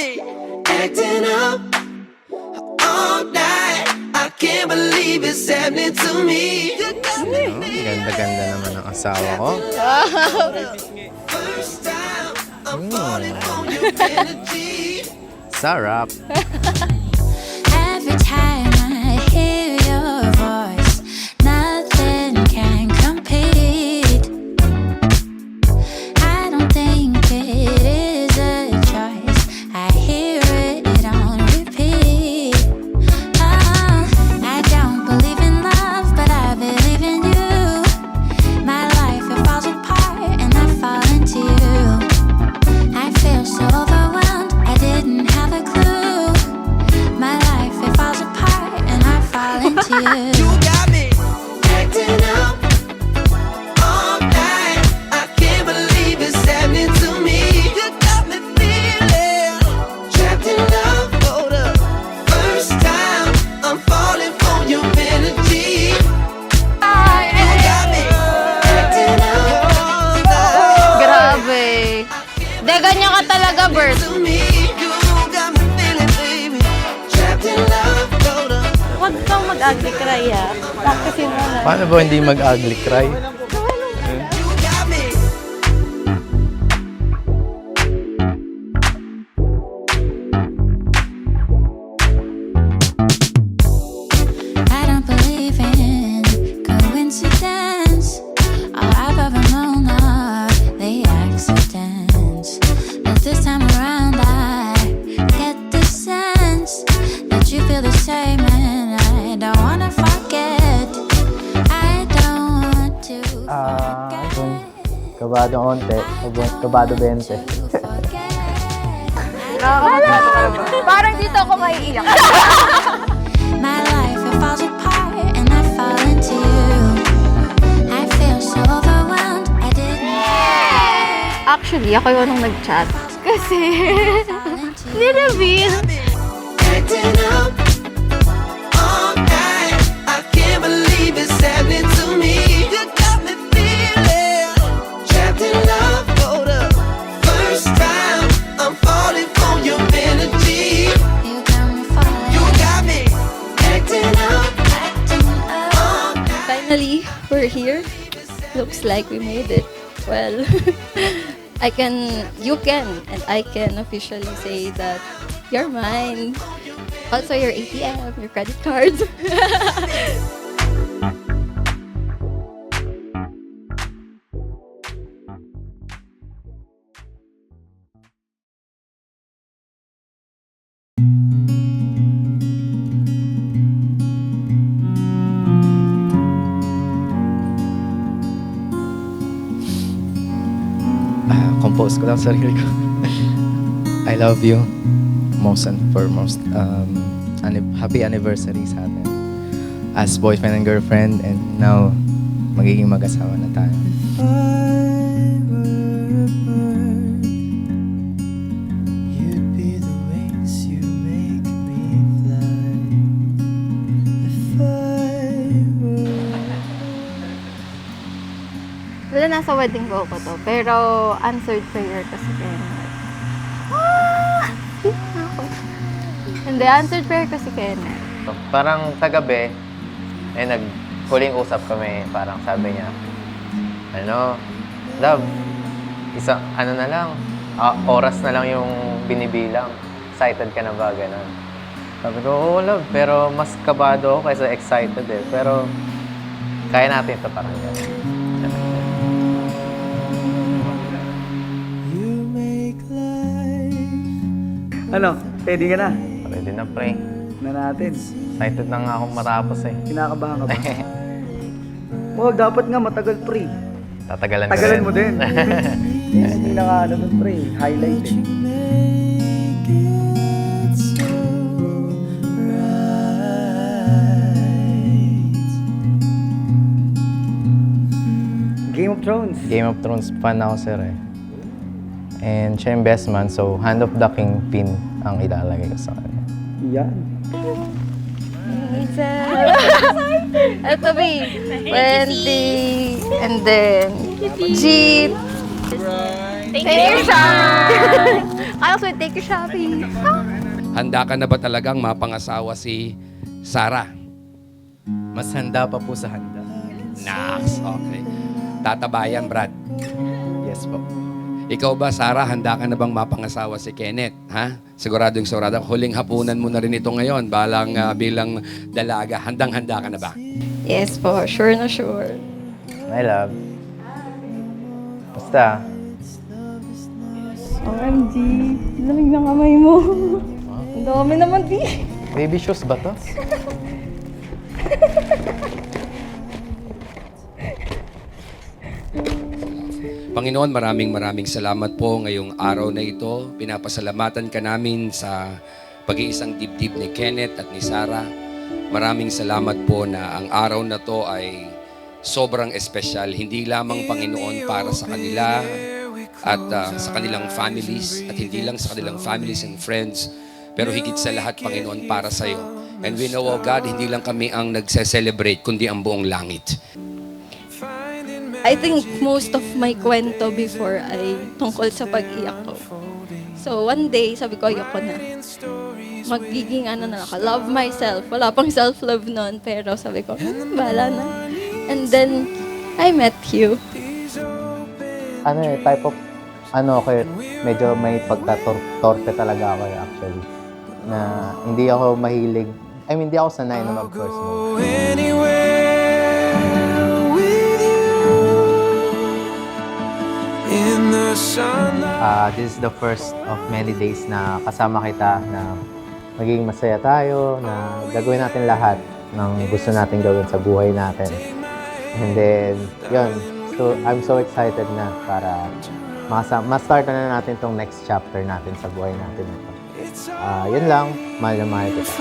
me acting up all night. I can't believe it's happening to me. Ganda-ganda naman ang asawa ko. First time I'm falling on your energy. Sarap. Every time I hear your voice, nothing can compete. I don't think it is a choice. I hear it on repeat. Oh, I don't believe in love, but I believe in you. My life, it falls apart and I fall into you. I feel so overwhelmed, I didn't have a clue. My life, it falls apart and I fall into you. You got me acting up all night. I can't believe it's happening to me. You got me feeling trapped in love. Hold up. First time I'm falling for your energy. You got me acting up all night. Grabe. De, ganyan ka talaga, Bert. To me, you got me feeling, baby, trapped in love. Hold up. Huwag kang mag-ugly cry, ha? Practicein mo na. Paano ba hindi mag-ugly cry? You got me. I don't believe in coincidence. All I've ever known are the accidents. But this time around I get the sense that you feel the same and I don't wanna forget. I don't want to forget. Kabado konti. Kabado 20. Parang dito ako maiiyak. My life, it falls apart and I fall into you. I feel so overwhelmed, I didn't Actually, ako yung nung nag-chat. Kasi, ni-reveal. Acting up all night. I can't believe it's happening to me. You got me feeling trapped in love. Hold up. First time I'm falling for your energy. You got me falling, You got me acting up acting up. all night. Finally, we're here. Looks like we made it. Well, you can, and I can officially say that you're mine. Also, your ATM, your credit cards. Compose ko lang sarili ko. I love you. Most and foremost. Happy anniversary sa atin. As boyfriend and girlfriend, and now, magiging mag-asawa na tayo. You'd be the wings you make me fly. If I were Wala, nasa wedding bow ko to. Pero, answered prayer kasi Kenneth. Hindi, answered prayer kasi Kenneth. Parang kagabi, naghuling usap kami. Parang sabi niya, love, ano na lang, oras na lang yung binibilang. Excited ka na ba? Ganun. Sabi ko, oo, love, pero mas kabado ako kaysa excited eh. Pero, kaya natin ito parang gano'n. you make life. Ano? Pwede ka na? Pwede na, pre. Na natin. Excited na nga akong matapos eh. Kinakabahan ka ba? Oh, dapat nga matagal pre. Tatagalan ko Tagalan rin. mo din. Hindi na ka ano dun pre. Highlight eh. Make it so right. Game of Thrones. Game of Thrones fan ako, sir eh. And siya yung best man, so Hand of the King pin ang ilalagay ko sa kanya. Yan. Ito, B. 20. And then, Jeep. Thank you, Sean. I also take you shopping. Handa ka na ba talagang mapangasawa si Sarah? Mas handa pa po sa handa. Nice. Okay. Tatabayan, Brad. Yes po. Ikaw ba, Sarah, handa ka na bang mapangasawa si Kenneth? Ha? Siguradong sigurado. Huling hapunan mo na rin ito ngayon bilang dalaga. Handang-handa ka na ba? Yes po, sure na sure. My love. Basta. OMG, lamig ng kamay mo. Ang dami naman, di. Baby shoes ba to? Panginoon, maraming salamat po ngayong araw na ito. Pinapasalamatan ka namin sa pag-iisang dibdib ni Kenneth at ni Sarah. Maraming salamat po na ang araw na to ay sobrang espesyal. Hindi lamang, Panginoon, para sa kanila at sa kanilang families at hindi lang sa kanilang families and friends, pero higit sa lahat, Panginoon, para sa iyo. And we know, oh God, hindi lang kami ang nagse-celebrate, kundi ang buong langit. I think most of my kwento before ay tungkol sa pag-iyak ko. So one day, sabi ko, ayoko na. Magiging na ako, love myself. Wala pang self-love noon, pero sabi ko, bahala na. And then, I met you. Type of, okay, medyo may pagka-torpe talaga ako actually. Na hindi ako mahilig, hindi ako sanay na mag-first move. Anywhere with you in the sunlight. This is the first of many days na kasama kita, na magiging masaya tayo, na gagawin natin lahat ng gusto natin gawin sa buhay natin. And then, yun. So, I'm so excited na para ma-start na natin tong next chapter natin sa buhay natin ito. Yun lang. Mahal na mahal kita.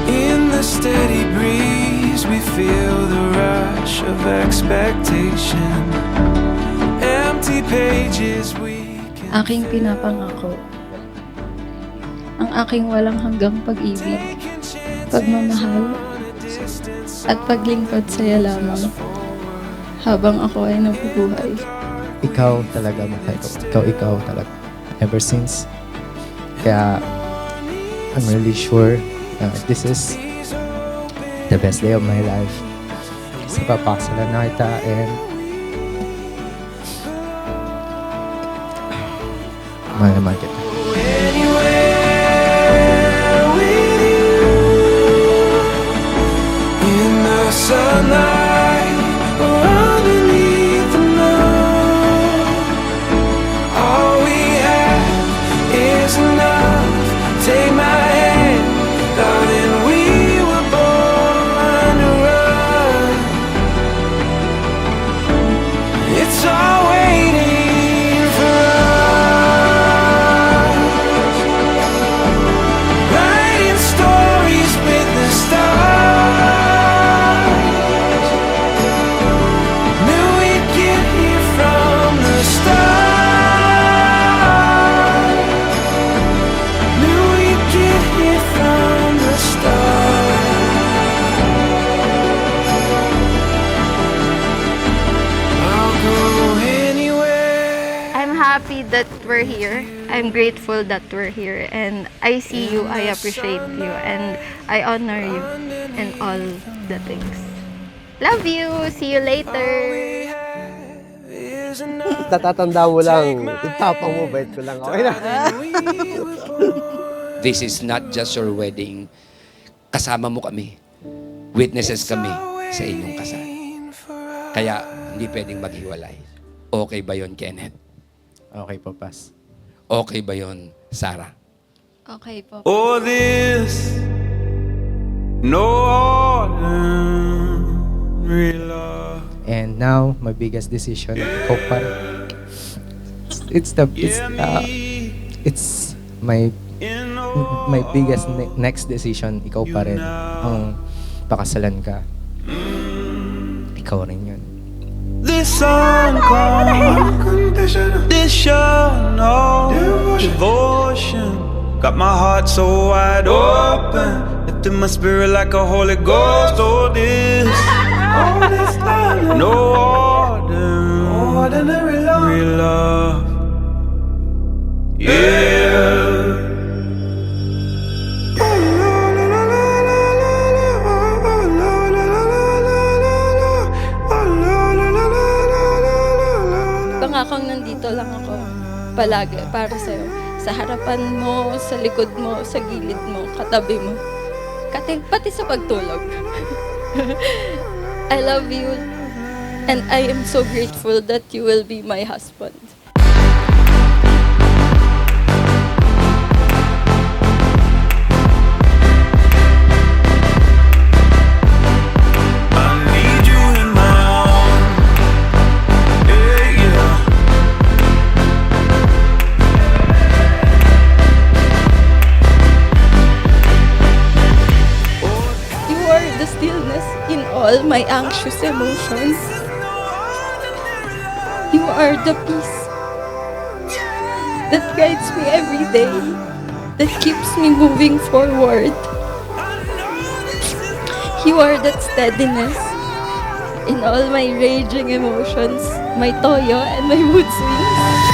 In the steady breeze, we feel the rush of expectation. Empty pages we can Aking pinapangako. Ang aking walang hanggang pag-ibig, pagmamahal, at paglingkod sa'yo lamang habang ako ay nabubuhay. Ikaw talaga, mahal ko. Ikaw talaga. Ever since. Kaya, I'm really sure this is the best day of my life. Kasi papakasalan na kita and mahal naman kita. anywhere with you in the sunlight or underneath the moon. All we have is enough. Take my hand, darling. We were born to run. It's all waiting for us. Writing stories with the stars. Knew we'd get here from the start. Knew we'd get here from the start. I'll go anywhere. I'm happy that we're here. I'm grateful that we're here. And I see you, I appreciate you, and I honor you and all the things. Love you. See you later. Is enough. Natatanda mo lang, yung tapang mo, bait ko lang. Okay na. This is not just your wedding. Kasama mo kami. Witnesses kami sa inyong kasal. Kaya hindi pwedeng maghiwalay. Okay ba yon, Kenneth? Okay po, Pas. Okay ba yon, Sarah? Okay po. Oh, this no ordinary love. And now, my biggest decision, ikaw pa rin. It's my biggest next decision, ikaw pa rin. Ang pakasalan ka, ikaw rin yun. This song called This show, no devotion. Got my heart so wide open. Lifted my spirit like a Holy Ghost. Oh, this no ordinary love. Yeah. Pangakong nandito lang ako palagi para sa'yo. Sa harapan mo, sa likod mo, sa gilid mo, katabi mo. Pati sa pagtulog. I love you and I am so grateful that you will be my husband. I need you in my arms. Yeah, yeah. You are the stillness in all my anxious emotions. You are the peace that guides me every day, that keeps me moving forward. You are that steadiness in all my raging emotions, my toyo and my mood swings.